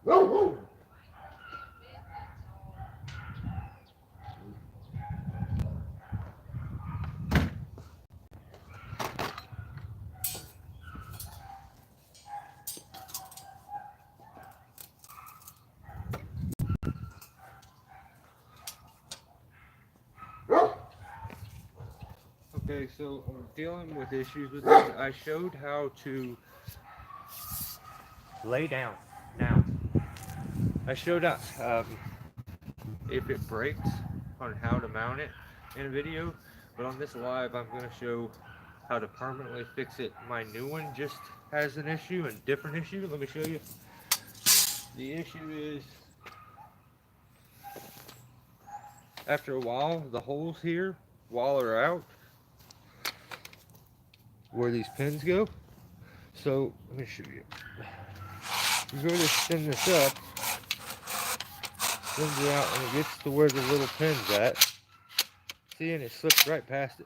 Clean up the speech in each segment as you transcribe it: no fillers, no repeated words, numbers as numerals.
Okay, so I'm dealing with issues with this. I showed how to lay down. Now, I showed if it breaks on how to mount it in a video, but on this live, I'm going to show how to permanently fix it. My new one just has an issue, and different issue. Let me show you. The issue is, after a while, the holes here, while they're out, where these pins go. So, let me show you. You go to spin this up, spins it out, and it gets to where the little pin's at. See, and it slips right past it,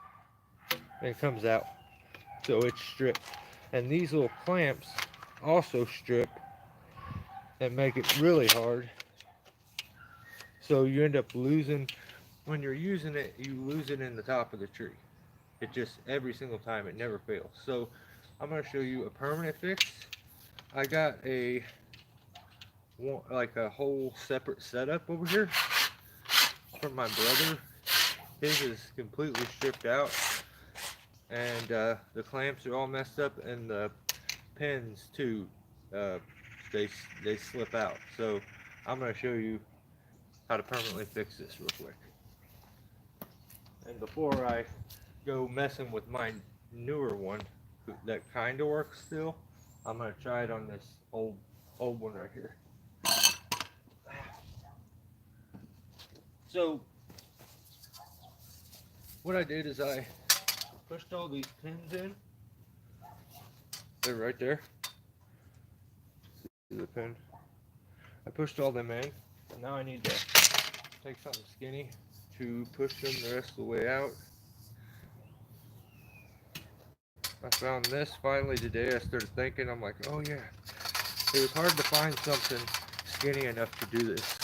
and it comes out. So it's stripped. And these little clamps also strip and make it really hard. So you end up losing, when you're using it, you lose it in the top of the tree. It just, every single time, it never fails. So I'm going to show you a permanent fix. I got like a whole separate setup over here from my brother. His is completely stripped out, and the clamps are all messed up, and the pins too, they slip out. So I'm going to show you how to permanently fix this real quick. And before I go messing with my newer one that kind of works still, I'm going to try it on this old one right here. So what I did is I pushed all these pins in. They're right there. See the pin? I pushed all them in. And now I need to take something skinny to push them the rest of the way out. I found this finally today. I started thinking, I'm like, oh yeah. It was hard to find something skinny enough to do this.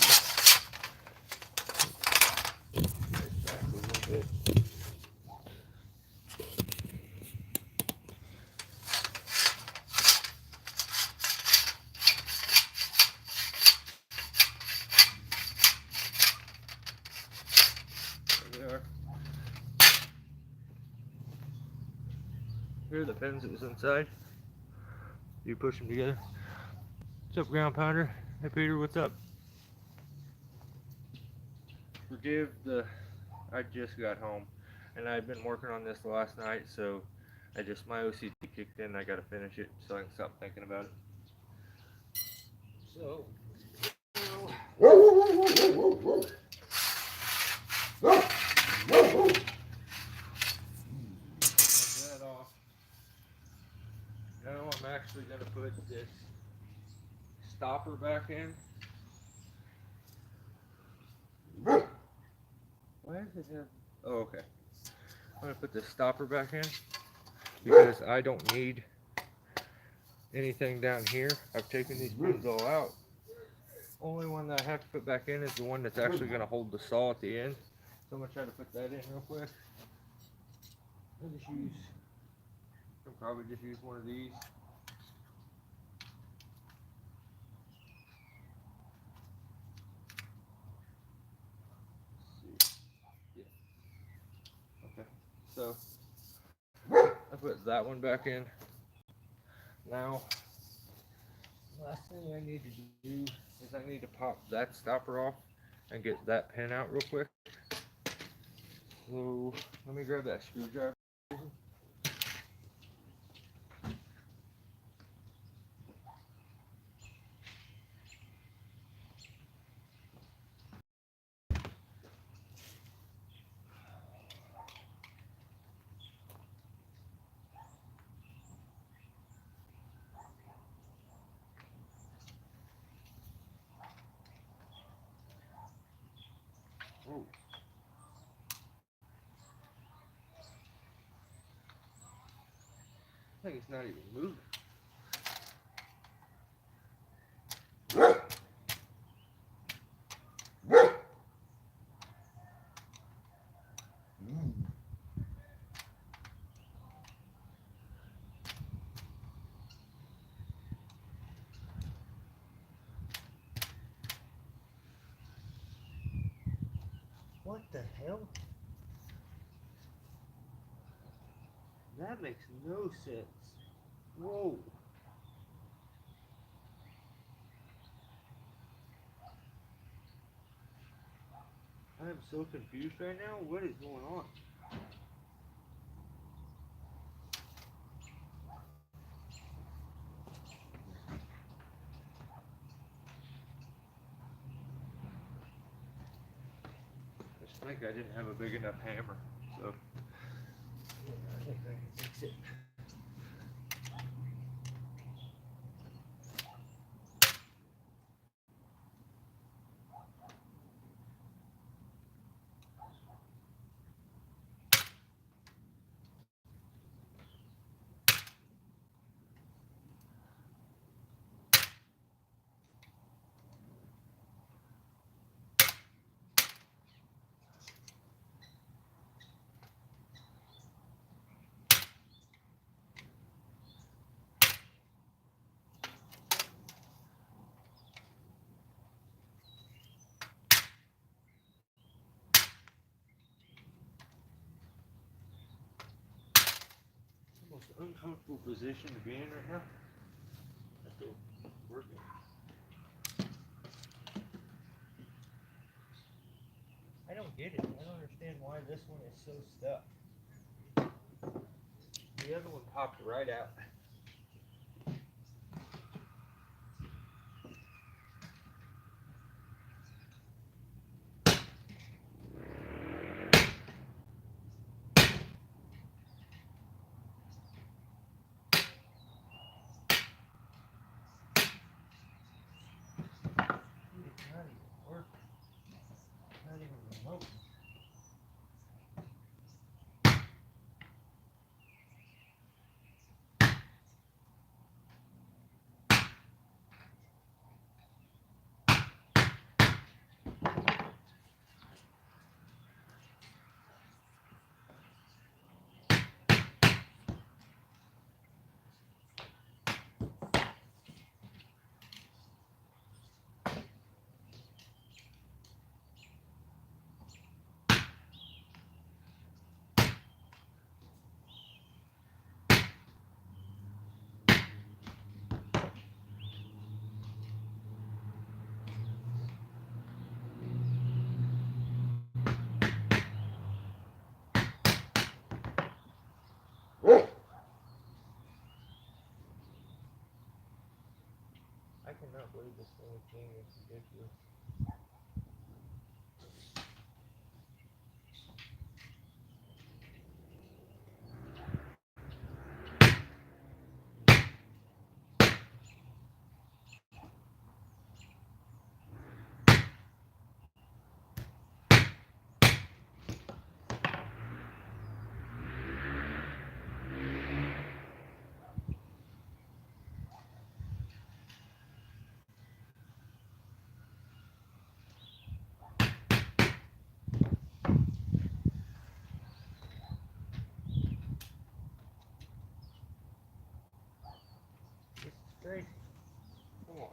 Here are the pins that was inside. You push them together. What's up, ground pounder? Hey Peter, what's up? Forgive I just got home and I've been working on this last night, so my OCD kicked in. I gotta finish it so I can stop thinking about it. So that off. Now I'm actually gonna put this stopper back in. Why does it have? Oh, okay. I'm gonna put this stopper back in because I don't need anything down here. I've taken these pins all out. Only one that I have to put back in is the one that's actually gonna hold the saw at the end. So I'm gonna try to put that in real quick. I'll probably just use one of these. Let's see. Yeah. Okay. So I put that one back in. Now, last thing I need to do is I need to pop that stopper off and get that pin out real quick. So let me grab that screwdriver. Oh. I think it's not even moving. What the hell? That makes no sense. Whoa. I am so confused right now. What is going on? I just think I didn't have a big enough hammer. So I think I can fix it. Most uncomfortable position to be in right now. I feel working. I don't get it. I don't understand why this one is so stuck. The other one popped right out. It's not even working. Not even remote. I cannot believe this thing is being ridiculous. This is crazy. Come on.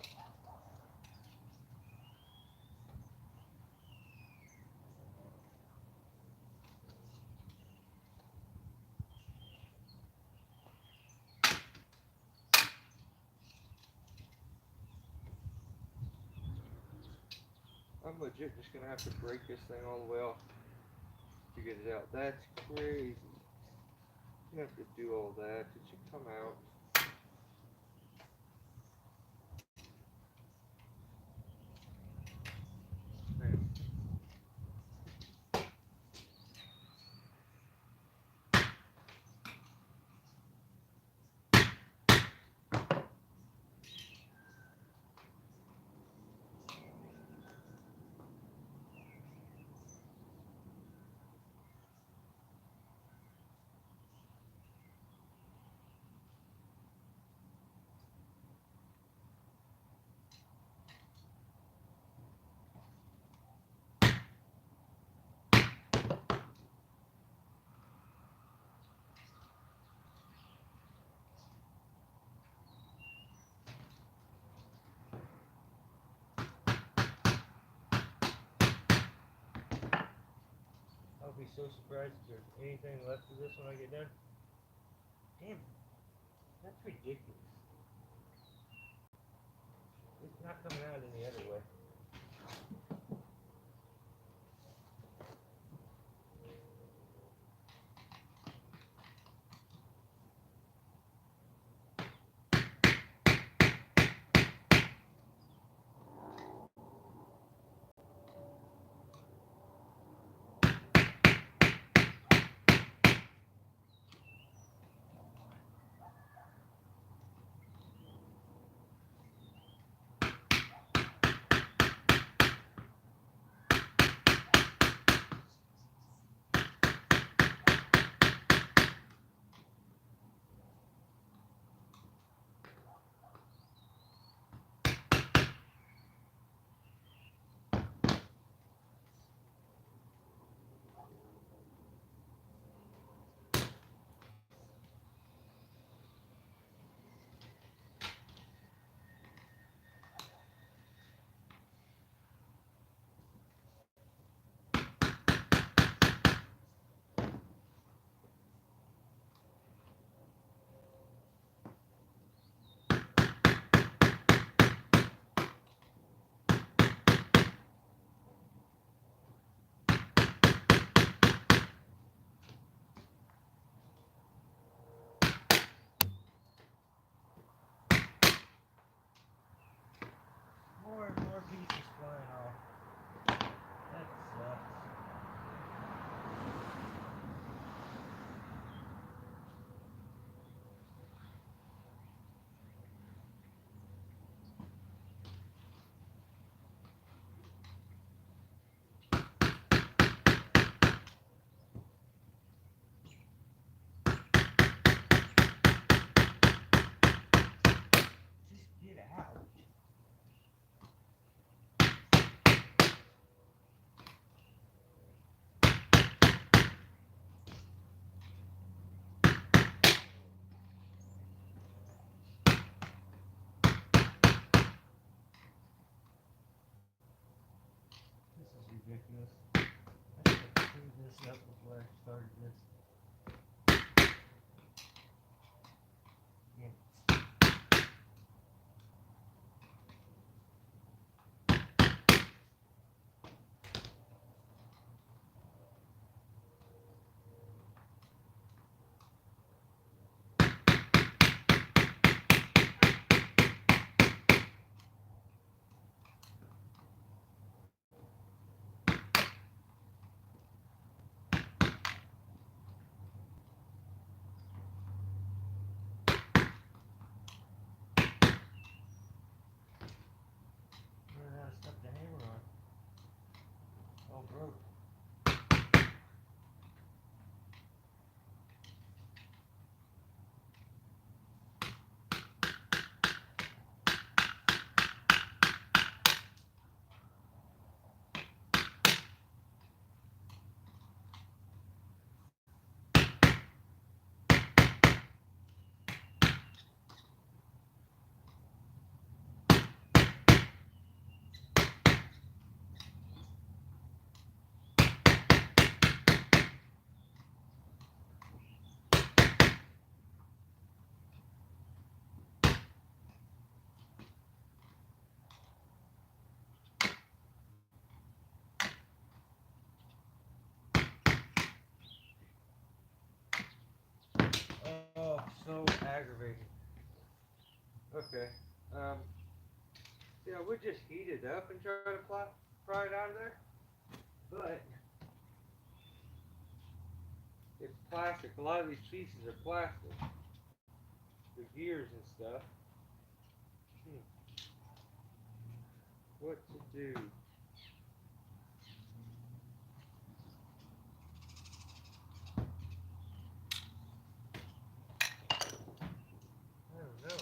I'm legit just gonna have to break this thing all the way off to get it out. That's crazy. You have to do all that. It should come out. Man. be so surprised if there's anything left of this when I get done. Damn it. That's ridiculous. It's not coming out any other way. More and more pieces flying off. That sucks. Just get out. This is ridiculous. I should have cleaned this up before I started this. Yeah. Learn how to stuff the hammer on. All broke. Oh, so aggravating. Okay. Yeah, we just heat it up and try to pry it out of there. But it's plastic. A lot of these pieces are plastic. The gears and stuff. Hmm. What to do? I don't know.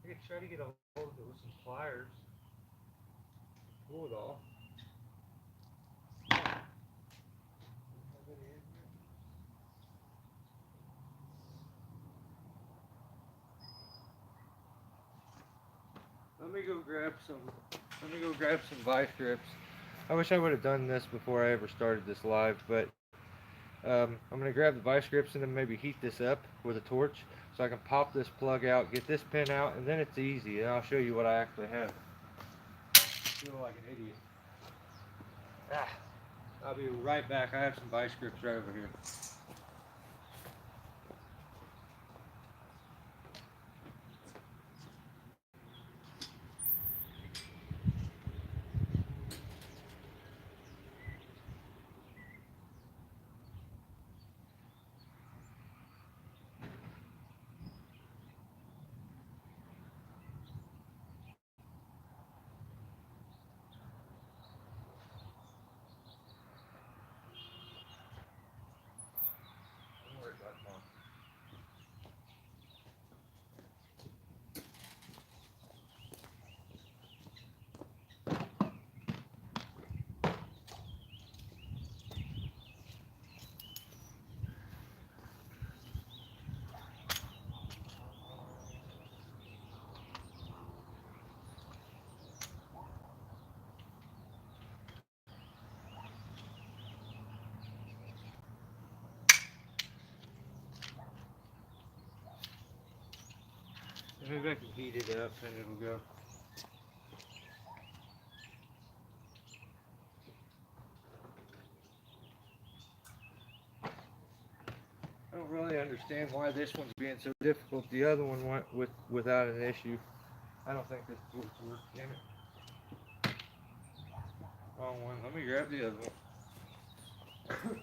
I could try to get a hold of it with some pliers. Pull it off. Let me go grab some. Let me go grab some vice grips. I wish I would have done this before I ever started this live, but I'm going to grab the vice grips and then maybe heat this up with a torch so I can pop this plug out, get this pin out, and then it's easy. And I'll show you what I actually have. I feel like an idiot. Ah, I'll be right back. I have some vice grips right over here. Don't worry about it, Mom. Maybe I can heat it up and it'll go. I don't really understand why this one's being so difficult. The other one went without an issue. I don't think this torch works. Damn it. Wrong one. Let me grab the other one.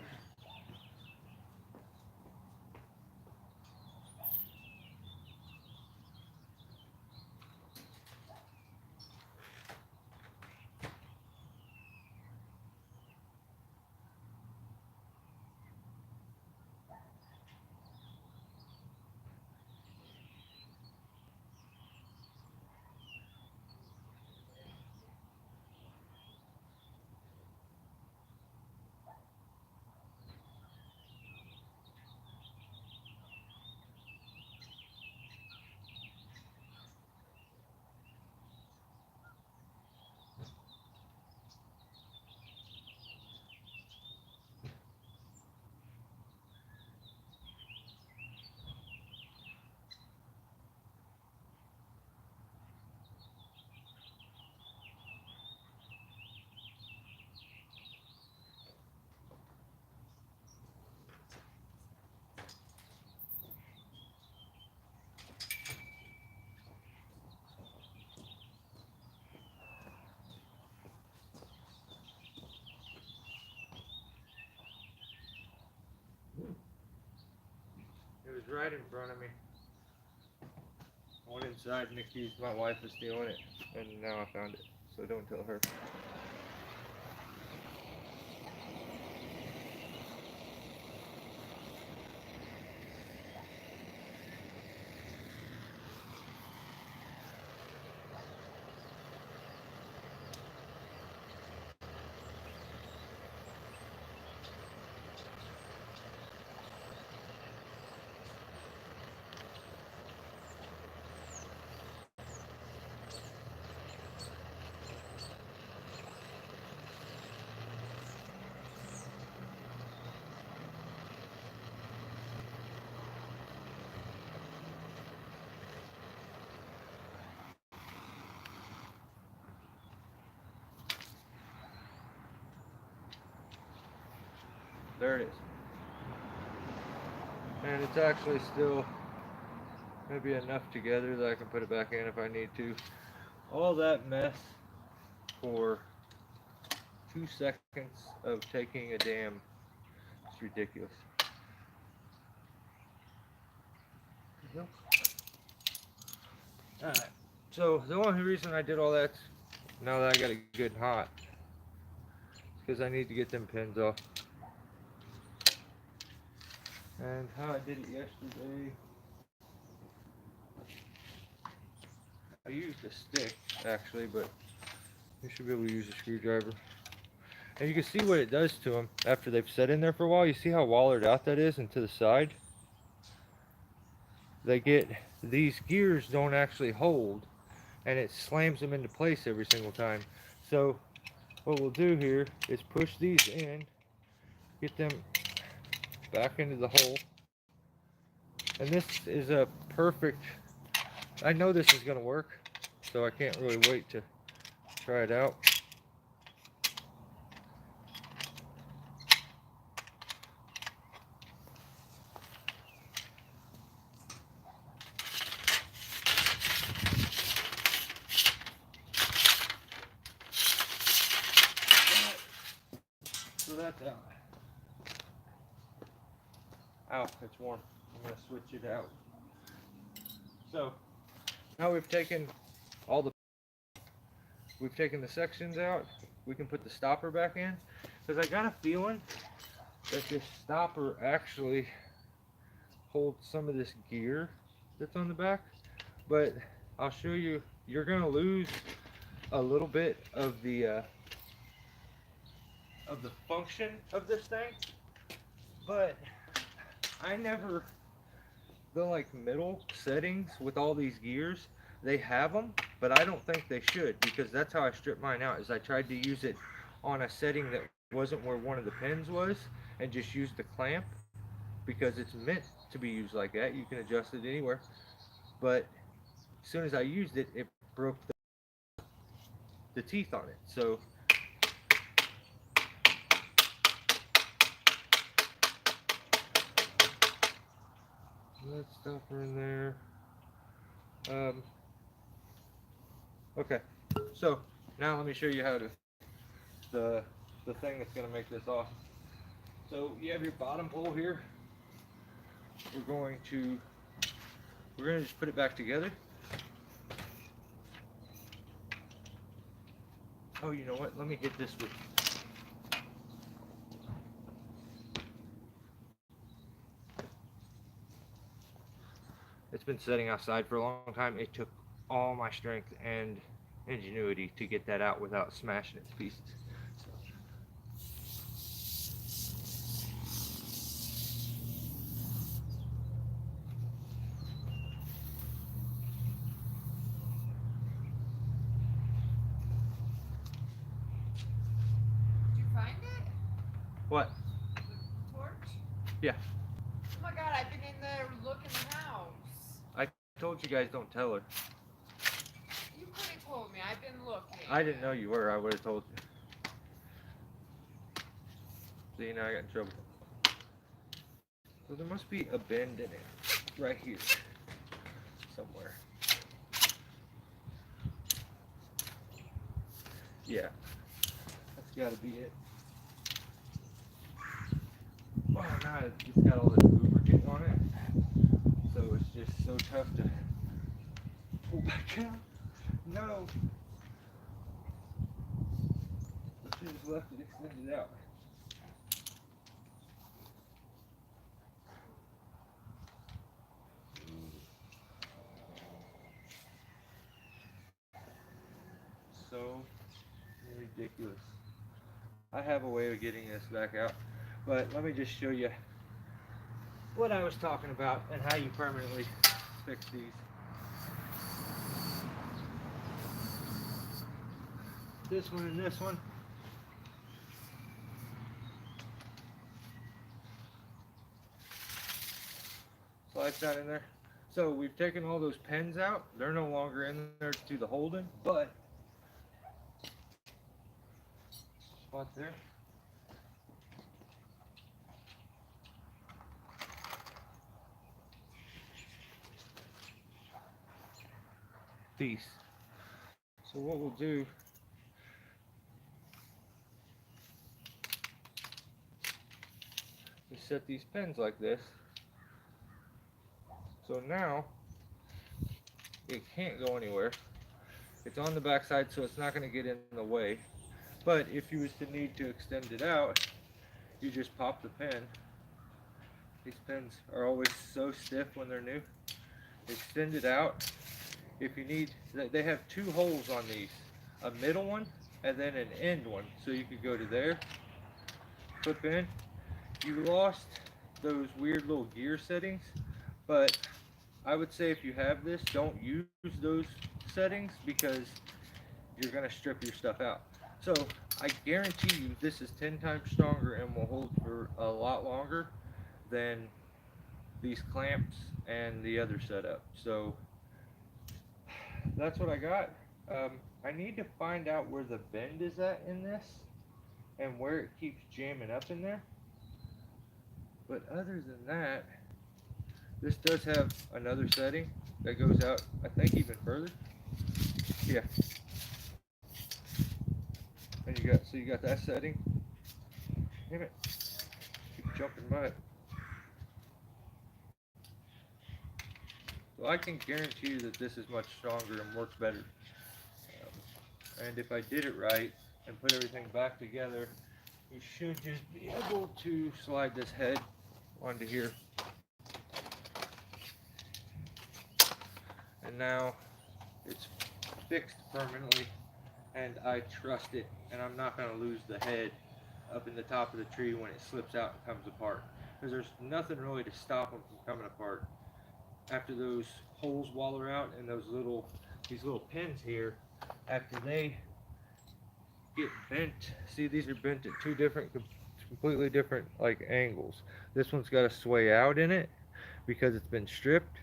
It was right in front of me. I went inside and accused my wife of stealing it, and now I found it. So don't tell her. There it is. And it's actually still maybe enough together that I can put it back in if I need to. All that mess for 2 seconds of taking a damn. It's ridiculous. Alright. So the only reason I did all that now that I got it good and hot is because I need to get them pins off. And how I did it yesterday, I used a stick actually, but you should be able to use a screwdriver. And you can see what it does to them after they've set in there for a while. You see how wallered out that is and to the side? They get, these gears don't actually hold, and it slams them into place every single time. So what we'll do here is push these in, get them back into the hole. And this is a perfect, I know this is going to work, so I can't really wait to try it out. So that's out. Ow, it's warm. I'm going to switch it out. So now we've taken the sections out. We can put the stopper back in, because I got a feeling that this stopper actually holds some of this gear that's on the back. But I'll show you, you're going to lose a little bit of the function of this thing. But I never, the like middle settings with all these gears, they have them, but I don't think they should, because that's how I stripped mine out. Is I tried to use it on a setting that wasn't where one of the pins was, and just used the clamp, because it's meant to be used like that. You can adjust it anywhere. But as soon as I used it, it broke the teeth on it. So let's stop her in there. Okay, so now let me show you how to the thing that's going to make this off. So you have your bottom pole here. We're going to just put it back together. Oh, you know what? Let me hit this with. It's been sitting outside for a long time. It took all my strength and ingenuity to get that out without smashing it to pieces. Did you find it? What? The torch? Yeah. Oh my god, I've been in there looking the house. I told you guys don't tell her. You could have told me. I've been looking. I didn't know you were. I would have told you. See, now I got in trouble. So there must be a bend in it right here somewhere. Yeah, that's got to be it. Oh, now it's got all this lubricant on it, so it's just so tough to pull back out. No, I should have left it extended out. So ridiculous. I have a way of getting this back out, but let me just show you what I was talking about and how you permanently fix these. This one and this one. Slides down in there. So we've taken all those pins out. They're no longer in there to do the holding, but spot there. These. So what we'll do is set these pins like this. So now it can't go anywhere. It's on the back side, so it's not going to get in the way. But if you was to need to extend it out, you just pop the pin. These pins are always so stiff when they're new. Extend it out. If you need, they have two holes on these, a middle one and then an end one. So you could go to there, clip in. You lost those weird little gear settings, but I would say if you have this, don't use those settings, because you're going to strip your stuff out. So I guarantee you this is 10 times stronger and will hold for a lot longer than these clamps and the other setup. So that's what I got. I need to find out where the bend is at in this and where it keeps jamming up in there. But other than that, this does have another setting that goes out, I think, even further. Yeah. And you got that setting. Damn it. Keep jumping by it. So I can guarantee you that this is much stronger and works better. And if I did it right and put everything back together, you should just be able to slide this head onto here. And now it's fixed permanently, and I trust it, and I'm not going to lose the head up in the top of the tree when it slips out and comes apart, because there's nothing really to stop them from coming apart. After those holes waller out and these little pins here, after they get bent, see, these are bent at two different, completely different like angles. This one's got a sway out in it because it's been stripped.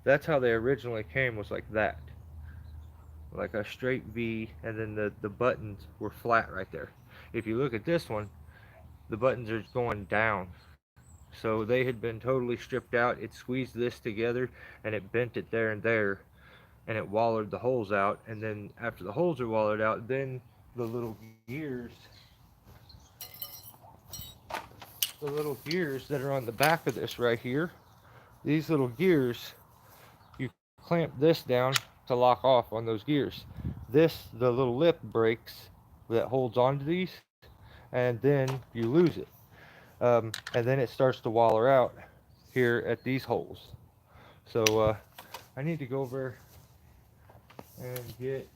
That's how they originally came, was like that, like a straight V, and then the buttons were flat right there. If you look at this one, the buttons are going down. So they had been totally stripped out. It squeezed this together and it bent it there and there, and it wallered the holes out. And then after the holes are wallered out, then the little gears that are on the back of this right here, these little gears, you clamp this down to lock off on those gears. The little lip breaks that holds onto these, and then you lose it. And then it starts to waller out here at these holes. So I need to go over and get,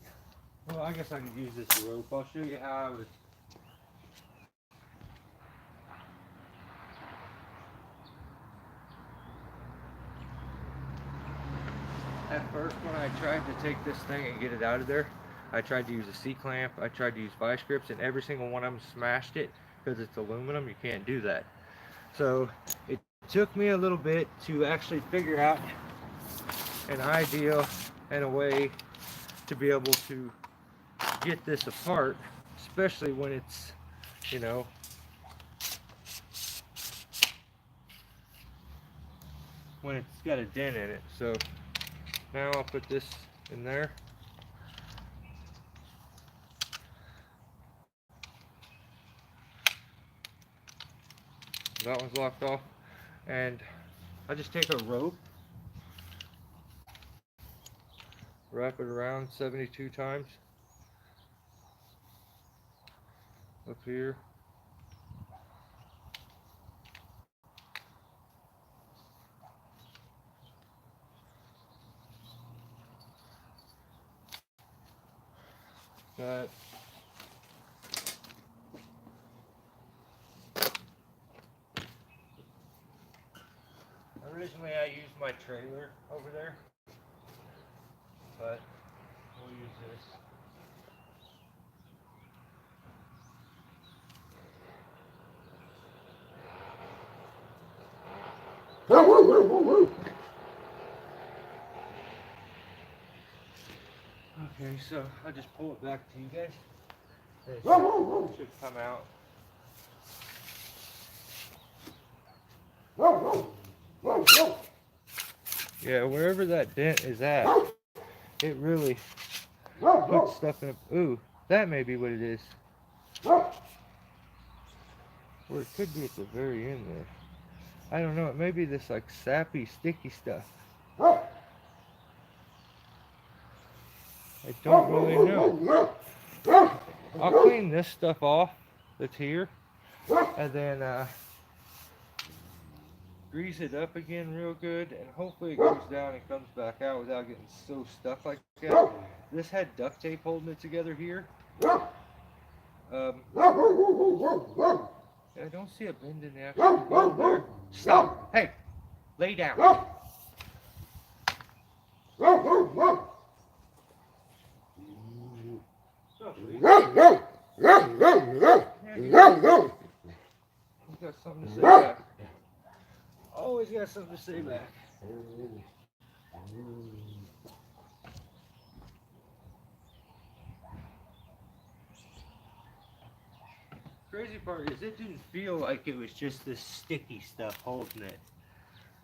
well, I guess I could use this rope. I'll show you how I would. At first, when I tried to take this thing and get it out of there, I tried to use a C-clamp, I tried to use vice grips, and every single one of them smashed it. Because it's aluminum, you can't do that. So it took me a little bit to actually figure out an idea and a way to be able to get this apart, especially when it's, you know, when it's got a dent in it. So now I'll put this in there. That one's locked off, and I just take a rope, wrap it around 72 times up here. That. Originally I used my trailer over there, but we'll use this. Okay, so I'll just pull it back to you guys. It should come out. Yeah, wherever that dent is at, it really puts stuff in a, ooh, that may be what it is. Or it could be at the very end there. I don't know, it may be this like sappy, sticky stuff. I don't really know. I'll clean this stuff off that's here, and then grease it up again real good, and hopefully it goes down and comes back out without getting so stuck like that. This had duct tape holding it together here. I don't see a bend in the actual bone there. Stop! Hey! Lay down! He's got something to say back. got something to say back. Crazy part is it didn't feel like it was just this sticky stuff holding it.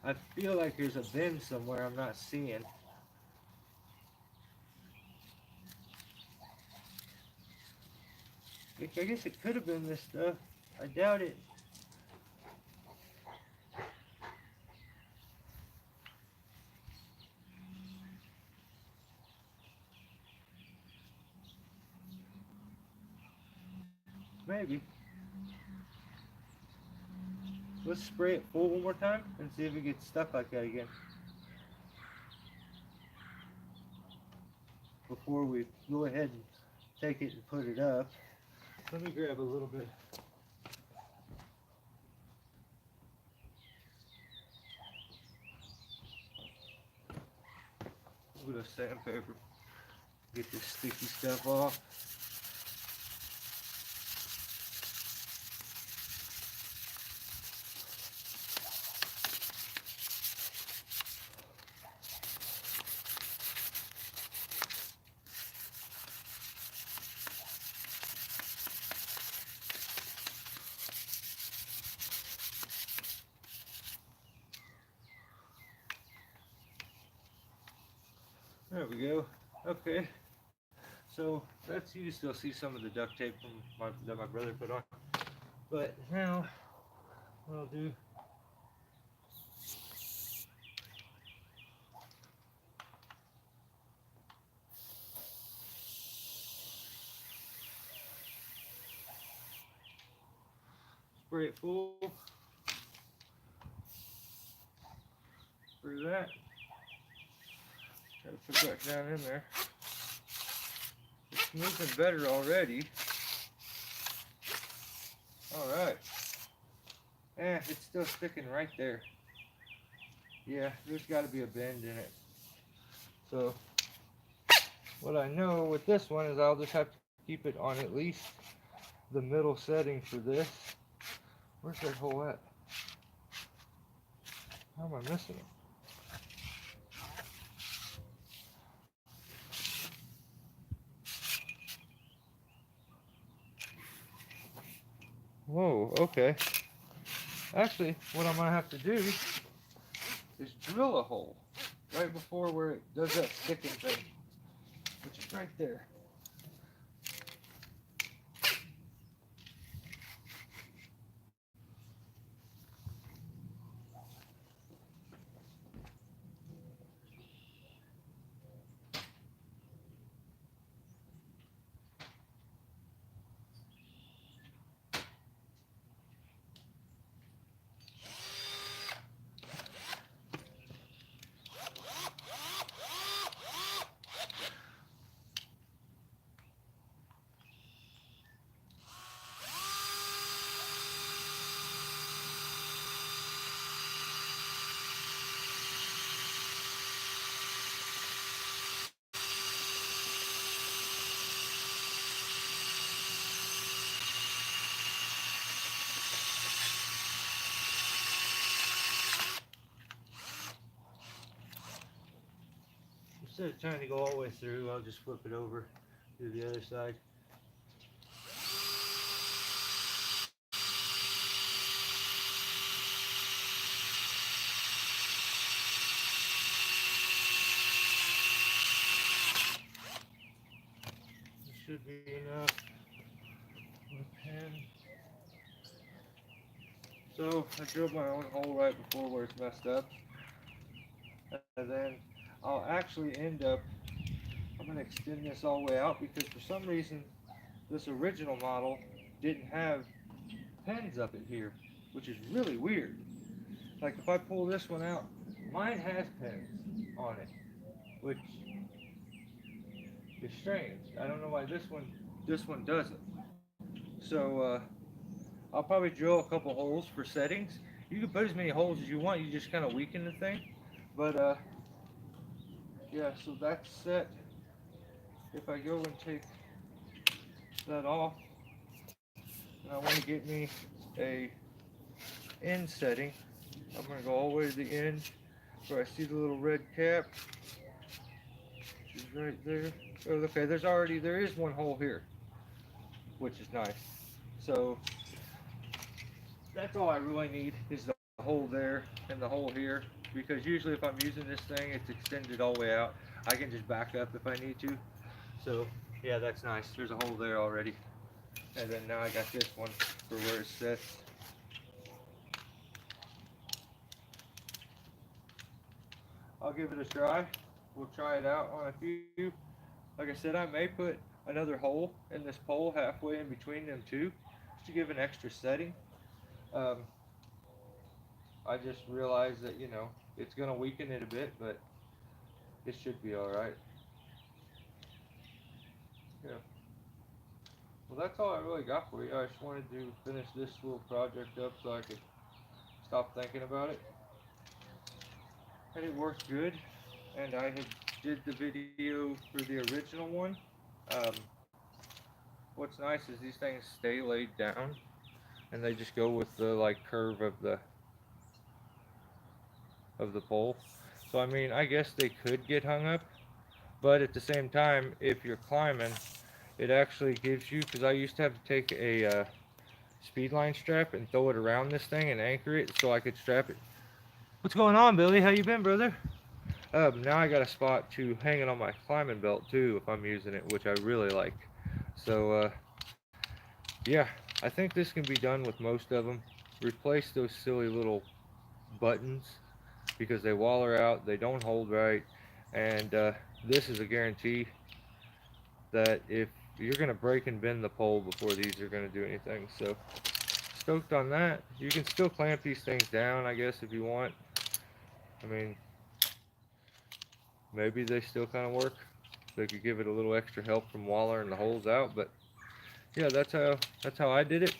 I feel like there's a bend somewhere I'm not seeing. I guess it could have been this stuff. I doubt it. Maybe. Let's spray it full one more time and see if it gets stuck like that again. Before we go ahead and take it and put it up. Let me grab a little bit. A little sandpaper. Get this sticky stuff off. There we go. Okay. So that's you still see some of the duct tape from that my brother put on. But now what I'll do, spray it full for that. Try to put that down in there. It's moving better already. Alright. It's still sticking right there. Yeah, there's got to be a bend in it. So, what I know with this one is I'll just have to keep it on at least the middle setting for this. Where's that hole at? How am I missing it? Whoa, okay. Actually, what I might have to do is drill a hole right before where it does that sticking thing, which is right there. Instead of trying to go all the way through, I'll just flip it over to the other side. This should be enough. Pen. So I drilled my own hole right before where it's messed up. And then I'll actually end up, I'm going to extend this all the way out because for some reason this original model didn't have pens up in here, which is really weird. Like if I pull this one out, mine has pens on it, which is strange. I don't know why this one doesn't. So I'll probably drill a couple holes for settings. You can put as many holes as you want, you just kind of weaken the thing. But yeah, so that's set. If I go and take that off, and I want to get me a end setting, I'm gonna go all the way to the end where I see the little red cap, which is right there. Oh, okay, there is one hole here, which is nice. So that's all I really need is the hole there and the hole here, because usually if I'm using this thing, it's extended all the way out. I can just back up if I need to. So yeah, that's nice. There's a hole there already. And then now I got this one for where it sits. I'll give it a try. We'll try it out on a few. Like I said, I may put another hole in this pole halfway in between them two, just to give an extra setting. Um, I just realized that, it's going to weaken it a bit, but it should be alright. Yeah. Well, that's all I really got for you. I just wanted to finish this little project up so I could stop thinking about it. And it worked good. And I had did the video for the original one. Um, what's nice is these things stay laid down, and they just go with the like curve of the pole. So I mean, I guess they could get hung up, but at the same time, if you're climbing, it actually gives you, because I used to have to take a speed line strap and throw it around this thing and anchor it so I could strap it. What's going on, Billy? How you been, brother? Now I got a spot to hang it on my climbing belt too if I'm using it, which I really like. So yeah, I think this can be done with most of them. Replace those silly little buttons because they waller out, they don't hold right, and this is a guarantee that if you're gonna break and bend the pole before these are gonna do anything. So stoked on that. You can still clamp these things down, I guess, if you want. I mean, maybe they still kind of work. They could give it a little extra help from wallering the holes out, but yeah, that's how I did it.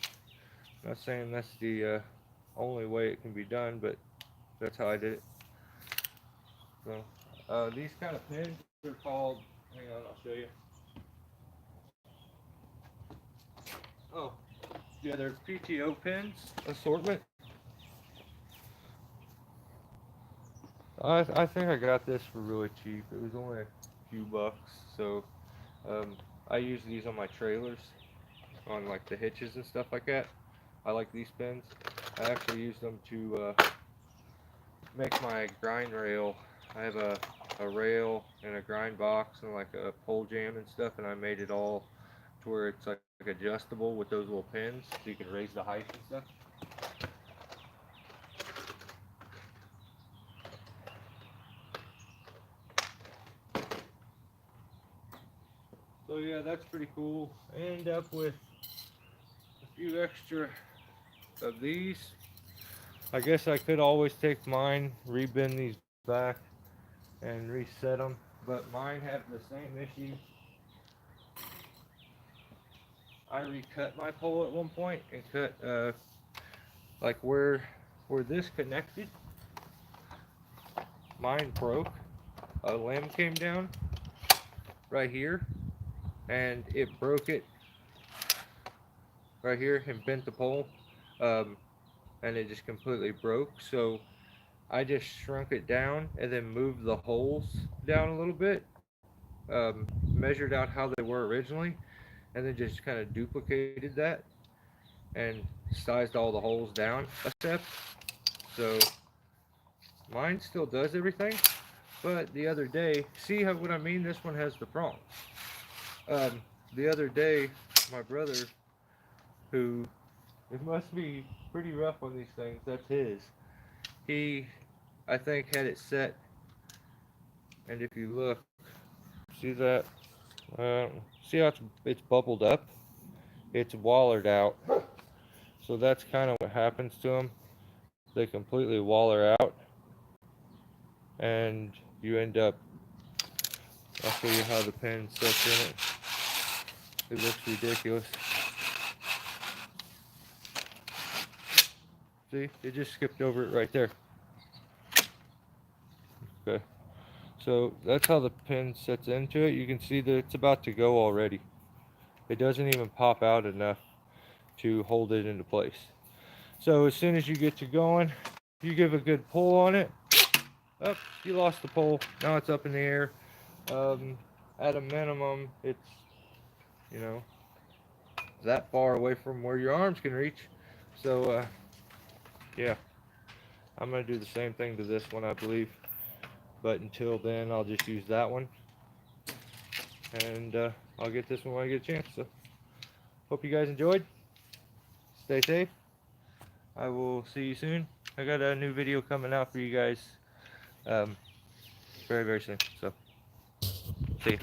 I'm not saying that's the only way it can be done, but that's how I did it. So these kind of pins are called. Hang on, I'll show you. Oh, yeah, they're PTO pins assortment. I think I got this for really cheap. It was only a few bucks. So um, I use these on my trailers, on like the hitches and stuff like that. I like these pins. I actually use them to make my grind rail. I have a rail and a grind box and like a pole jam and stuff, and I made it all to where it's like adjustable with those little pins so you can raise the height and stuff. So yeah, that's pretty cool. I end up with a few extra of these. I guess I could always take mine, rebend these back, and reset them, but mine have the same issue. I recut my pole at one point and cut like where this connected. Mine broke. A limb came down right here, and it broke it right here and bent the pole, um, and it just completely broke. So I just shrunk it down and then moved the holes down a little bit, measured out how they were originally, and then just kind of duplicated that and sized all the holes down a step. So mine still does everything, but the other day, see how what I mean? This one has the prongs. The other day, my brother, who it must be pretty rough on these things, that's his. He, I think, had it set, and if you look, see that? Uh, see how it's bubbled up? It's wallered out. So that's kind of what happens to them. They completely waller out, and you end up. I'll show you how the pen sets in it. It looks ridiculous. See, it just skipped over it right there. Okay, so that's how the pin sets into it. You can see that it's about to go already. It doesn't even pop out enough to hold it into place. So as soon as you get to going, you give a good pull on it, up, you lost the pole. Now it's up in the air. At a minimum, it's, you know, that far away from where your arms can reach. So, yeah, I'm going to do the same thing to this one, I believe. But until then, I'll just use that one. And I'll get this one when I get a chance. So, hope you guys enjoyed. Stay safe. I will see you soon. I got a new video coming out for you guys very, very soon. So, see you.